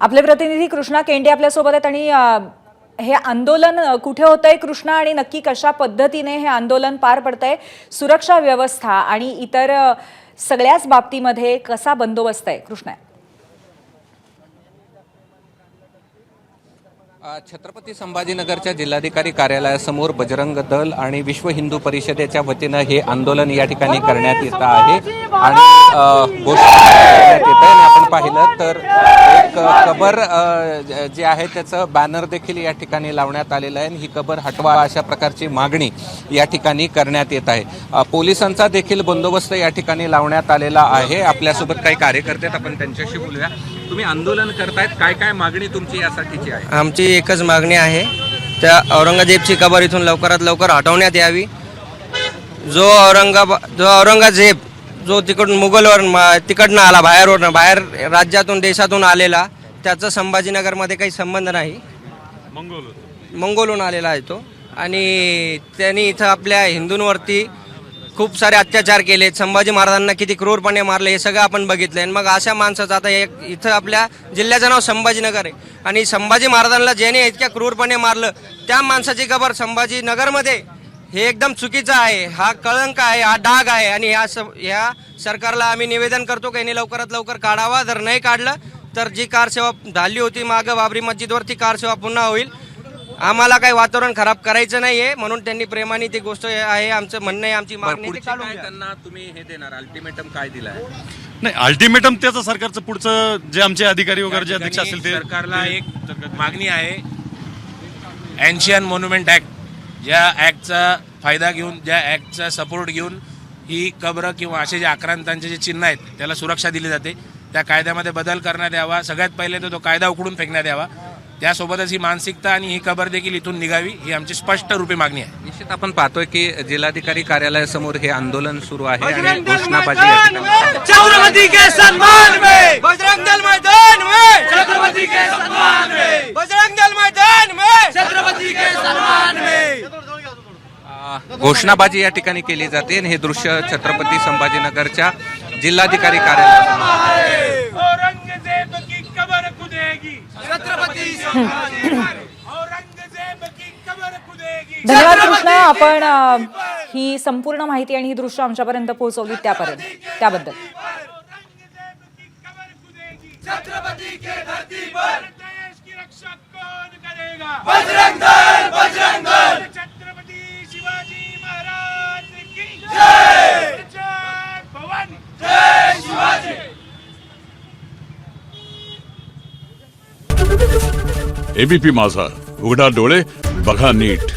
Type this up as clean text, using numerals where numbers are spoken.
आपले प्रतिनिधी कृष्णा केंडे आपल्या सोबत आहेत आणि हे आंदोलन कुठे होतंय कृष्णा आणि नक्की कशा पद्धतीने हे आंदोलन पार पडतंय, सुरक्षा व्यवस्था आणि इतर सगळ्याच बाबतीमध्ये कसा बंदोबस्त आहे कृष्णा? छत्रपती संभाजीनगरच्या जिल्हाधिकारी कार्यालयासमोर बजरंग दल आणि विश्व हिंदू परिषदेच्या वतीनं हे आंदोलन या ठिकाणी करण्यात येत आहे आणि घोषणा करण्यात येत आहे. आपण पाहिलं तर एक कबर जे आहे त्याचं बॅनर देखील या ठिकाणी लावण्यात आलेलं आहे आणि ही कबर हटवा अशा प्रकारची मागणी या ठिकाणी करण्यात येत आहे. पोलिसांचा देखील बंदोबस्त या ठिकाणी लावण्यात आलेला आहे. आपल्यासोबत काही कार्यकर्ते आहेत, आपण त्यांच्याशी बोलूया. तुम्ही आंदोलन करतायत, काय काय मागणी तुमची यासाठीची आहे? आमची एकच मागणी आहे, त्या औरंगजेबची कबर इथून लवकरात लवकर हटवण्यात यावी. जो औरंगजेब जो तिकडून मुघलवर तिकडनं आला, बाहेर राज्यातून देशातून आलेला, त्याचा संभाजीनगरमध्ये काही संबंध नाही. मंगोलहून आलेला आहे तो आणि त्यांनी इथं आपल्या हिंदूंवरती खूप सारे अत्याचार केले. संभाजी महाराजांना किती क्रूरपणे मारले हे सगळं आपण बघितलं आहे. मग अशा माणसाचं आता इथं आपल्या जिल्ह्याचं नाव संभाजीनगर आहे आणि संभाजी महाराजांना ज्याने इतक्या क्रूरपणे मारलं त्या माणसाची कबर संभाजीनगरमध्ये हे एकदम चुकीचं आहे. हा कळंक आहे, हा डाग आहे आणि ह्या सरकारला आम्ही निवेदन करतो की यांनी लवकरात लवकर काढावा. जर नाही काढलं तर जी कारसेवा झाली होती मागं बाबरी मस्जिदवरती कारसेवा पुन्हा होईल. आम्हाला काही वातावरण खराब करायचं नाहीये म्हणून त्यांनी प्रेमाने ती गोष्ट आहे आमचं म्हणणं आहे, आमची मागणी त्यांना तुम्ही हे देणार अल्टिमेटम काय दिलं आहे? नाही, अल्टिमेटम त्याचं सरकारचं पुढचं जे आमचे अधिकारी वगैरे जे अध्यक्ष असतील ते सरकारला एक मागणी आहे. एन्शियन मॉन्युमेंट ऍक्ट, ज्या ऍक्टचा फायदा घेऊन, ज्या ऍक्टचा सपोर्ट घेऊन ही कब्र किंवा असे जे आक्रांतांचे जे चिन्ह आहेत त्याला सुरक्षा दिली जाते, त्या कायद्यामध्ये बदल करण्यात यावा. सगळ्यात पहिले तर तो कायदा उखडून फेकण्यात यावा. त्यासोबतच ही मानसिकता आणि ही कबर देखील इथून निघावी ही आमची स्पष्ट रूपी मागणी आहे. निश्चित आपण पाहतोय की जिल्हाधिकारी कार्यालयासमोर हे आंदोलन सुरू आहे आणि घोषणाबाजी छत्रपति के सम्मान में बजरंग दल मैदान में, छत्रपति के सम्मान में बजरंग दल मैदान में, छत्रपति के सम्मान में घोषणाबाजी या ठिकाणी केली जाते आणि हे दृश्य छत्रपती संभाजीनगरच्या जिल्हाधिकारी कार्यालयात. औरंगजेब की कबर खुदेगी, छत्रपति औरंगजेब की कबर खुदेगी. धन्यवाद कृष्णा, आपण ही संपूर्ण माहिती आणि ही दृश्य आमच्यापर्यंत पोहोचवली त्याबद्दल. छत्रपति के धरती पर देश की रक्षा कौन करेगा? बजरंग दल, बजरंग दल. छत्रपति शिवाजी महाराज की जय. जय भवानी, जय शिवाजी. एबीपी माझा, उघडा डोळे बघा नीट.